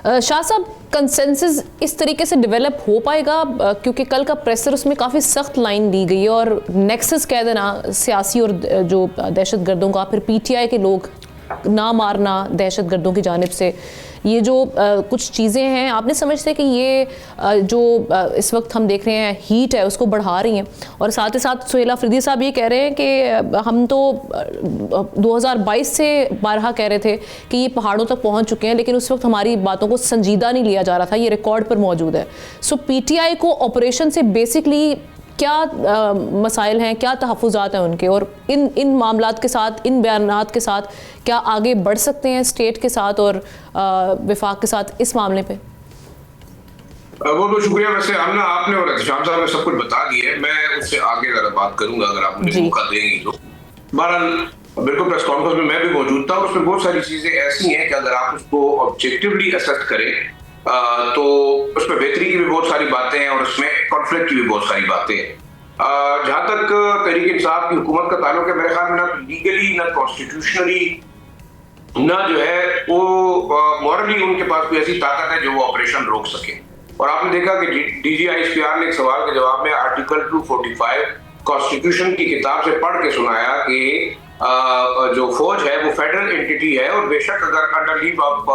شاہ صاحب کنسنسس اس طریقے سے ڈیولپ ہو پائے گا کیونکہ کل کا پریسر اس میں کافی سخت لائن دی گئی ہے اور نیکسس کہہ دینا سیاسی اور جو دہشت گردوں کا، پھر پی ٹی آئی کے لوگ نہ مارنا دہشت گردوں کی جانب سے، یہ جو کچھ چیزیں ہیں آپ نے سمجھتے کہ یہ جو اس وقت ہم دیکھ رہے ہیں ہیٹ ہے اس کو بڑھا رہی ہیں؟ اور ساتھ ہی ساتھ سہیل افریدی صاحب یہ کہہ رہے ہیں کہ ہم تو 2022 سے بارہا کہہ رہے تھے کہ یہ پہاڑوں تک پہنچ چکے ہیں لیکن اس وقت ہماری باتوں کو سنجیدہ نہیں لیا جا رہا تھا، یہ ریکارڈ پر موجود ہے۔ سو پی ٹی آئی کو آپریشن سے بیسکلی کیا مسائل ہیں، کیا تحفظات ہیں ان کے، اور ان معاملات کے ساتھ، ان بیانات کے ساتھ کیا آگے بڑھ سکتے ہیں اسٹیٹ کے ساتھ اور وفاق کے ساتھ اس معاملے پہ؟ بہت شکریہ۔ ویسے آمنہ آپ نے اور احتشام صاحب نے سب کچھ بتا دیا ہے، میں اس سے آگے ذرا بات کروں گا اگر آپ مجھے موقع دیں گی تو۔ بہرحال بالکل پریس کانفرنس میں بھی موجود تھا اور اس میں بہت ساری چیزیں ایسی ہیں کہ اگر آپ اس کو آبجیکٹیولی اسیس کریں تو اس میں بہتری کی بھی بہت ساری باتیں ہیں اور اس میں کانفلکٹ کی بھی بہت ساری باتیں ہیں۔ جہاں تک تحریک انصاف کی حکومت کا تعلق ہے، میرے خیال میں نہ لیگلی نہ کانسٹیٹیوشنلی نہ جو ہے وہ مورلی ان کے پاس کوئی ایسی طاقت ہے جو وہ آپریشن روک سکے۔ اور آپ نے دیکھا کہ D G I S P R نے ایک سوال کے جواب میں آرٹیکل 245 کانسٹیٹیوشن کی کتاب سے پڑھ کے سنایا کہ جو فوج ہے وہ فیڈرل انٹیٹی ہے اور بے شک اگر انڈر لیو آف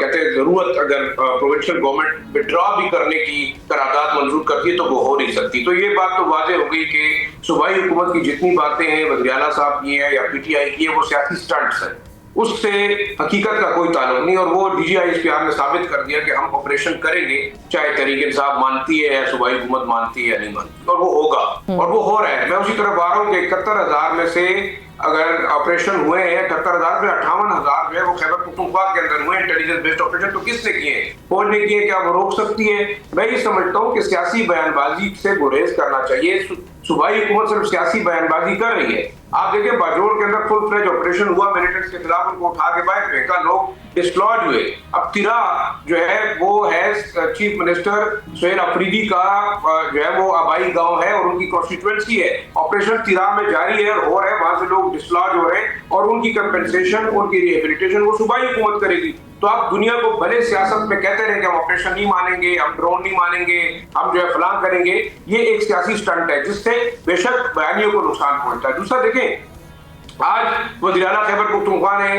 کہتے ہیں ضرورت اگر پروونشل گورنمنٹ وڈرا بھی کرنے کی قرارداد منظور کرتی ہے تو وہ ہو نہیں سکتی۔ تو یہ بات تو واضح ہو گئی کہ صوبائی حکومت کی جتنی باتیں ہیں وزیر اعلیٰ صاحب کی ہیں یا پی ٹی آئی کی ہیں وہ سیاسی سٹنٹس ہیں، اس سے حقیقت کا کوئی تعلق نہیں۔ اور وہ D G I S P R نے ثابت کر دیا کہ ہم آپریشن کریں گے چاہے تحریک انصاف مانتی ہے یا صوبائی حکومت مانتی ہے یا نہیں مانتی، اور وہ ہوگا اور وہ ہو رہا ہے۔ میں اسی طرف آ رہا ہوں کہ 71,000 میں سے اگر آپریشن ہوئے ہیں 71,000 میں 58,000 جو ہے وہ خیبر پختونخوا کے اندر ہوئے انٹیلیجنس بیسڈ آپریشن، تو کس نے کیے ہیں؟ فوج نے کیے، کیا وہ روک سکتی ہے؟ میں یہ سمجھتا ہوں کہ سیاسی بیان بازی سے گریز کرنا چاہیے۔ صوبائی حکومت صرف سیاسی بیان بازی کر رہی ہے۔ آپ دیکھیں باجوڑ کے اندر فل فلیج آپریشن ہوا، ملیٹنٹس کے خلاف ان کو اٹھا کے باہر پھینکا، لوگ ڈسلوج ہوئے۔ اب تیرا جو ہے وہ ہے چیف منسٹر سہیل افریدی کا جو ہے وہ آبائی گاؤں ہے اور ان کی کانسٹیٹوئنسی ہے۔ آپریشن تیرا میں جاری ہے اور ہو رہا ہے، وہاں سے لوگ ڈسلوج ہو رہے ہیں اور ان کی کمپنسیشن، ان کی ریہیبلیٹیشن وہ صوبائی حکومت کرے گی۔ تو آپ دنیا کو بھلے سیاست میں کہتے رہے کہ ہم آپریشن نہیں مانیں گے، ہم ڈرون نہیں مانیں گے، ہم جو ہے فلاں کریں گے، یہ ایک سیاسی سٹنٹ ہے جس سے بے شک بیانیوں کو نقصان پہنچتا ہے۔ دوسرا دیکھیں، آج وزیر اعلیٰ خیبر پختونخوا نے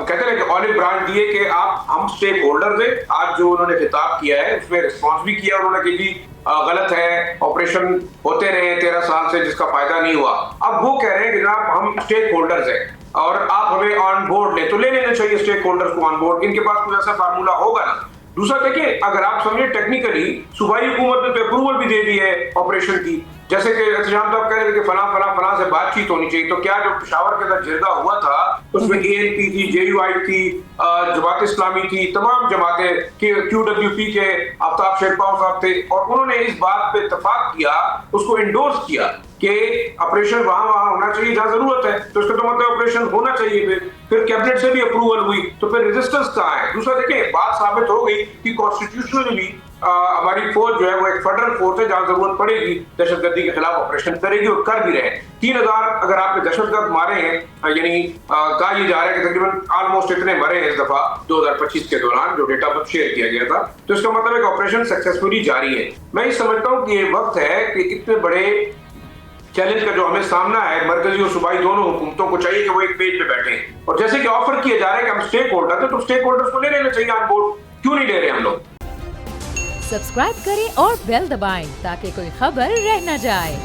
کہتے ہیں کہ آلو برانڈ دیے کہ آپ ہم سٹیک ہولڈرز ہیں۔ آج جو انہوں نے خطاب کیا ہے اس میں رسپانس بھی کیا انہوں نے کہ جی غلط ہے، آپریشن ہوتے رہے 13 سال سے جس کا فائدہ نہیں ہوا۔ اب وہ کہہ رہے ہیں کہ جناب ہم سٹیک ہولڈرز ہیں اور آپ ہمیں آن بورڈ لیں، تو لے لینا چاہیے سٹیک ہولڈرز کو آن بورڈ، ان کے پاس کوئی ایسا فارمولہ ہوگا نا۔ دوسرا دیکھیں، اگر آپ سمجھیں ٹیکنیکلی صوبائی حکومت نے تو اپروول بھی دے دی ہے آپریشن کی، جیسے کہ احتشام صاحب کہہ رہے تھے کہ فلاں سے بات چیت ہونی چاہیے، تو کیا جو پشاور کے اندر جرگہ ہوا تھا اس میں اے این پی تھی، جے یو آئی تھی، جماعت اسلامی تھی، تمام جماعتیں، کیو ڈبلیو پی کے آفتاب شیرپاؤ صاحب تھے، اور انہوں نے اس بات پہ اتفاق کیا، اس کو انڈورس کیا کہ آپریشن وہاں ہونا چاہیے جہاں ضرورت ہے، تو اس کا تو مطلب آپریشن ہونا چاہیے۔ پھر کیبنٹ سے بھی اپروول ہوئی، تو پھر ریزسٹنس کہاں ہے؟ دوسرا دیکھیں، بات ثابت ہو گئی کہ کانسٹیٹیوشنلی بھی ہماری فوج جو ہے وہ ایک فیڈرل فورس ہے، جہاں ضرورت پڑے گی دہشت گردی کے خلاف آپریشن کرے گی اور کر بھی رہے ہیں۔ 3,000 اگر آپ نے دہشت گرد مارے ہیں، یعنی کہا یہ جا رہا ہے کہ تقریباً آلموسٹ اتنے مرے ہیں اس دفعہ 2025 کے دوران جو ڈیٹا پر شیئر کیا گیا تھا، تو اس کا مطلب ہے کہ آپریشن سکسیسفلی جاری ہے۔ میں یہ سمجھتا ہوں کہ یہ وقت ہے کہ اتنے بڑے چیلنج کا جو ہمیں سامنا ہے، مرکزی اور صوبائی دونوں حکومتوں کو چاہیے کہ وہ ایک پیج پہ بیٹھیں، اور جیسے کہ آفر کیا جا رہا ہے کہ ہم اسٹیک ہولڈر ہیں تو اسٹیک ہولڈرز کو لے لینا چاہیے آن بورڈ، کیوں نہیں لے رہے ہم لوگ؟ سبسکرائب کریں اور بیل دبائیں تاکہ کوئی خبر رہ نہ جائے۔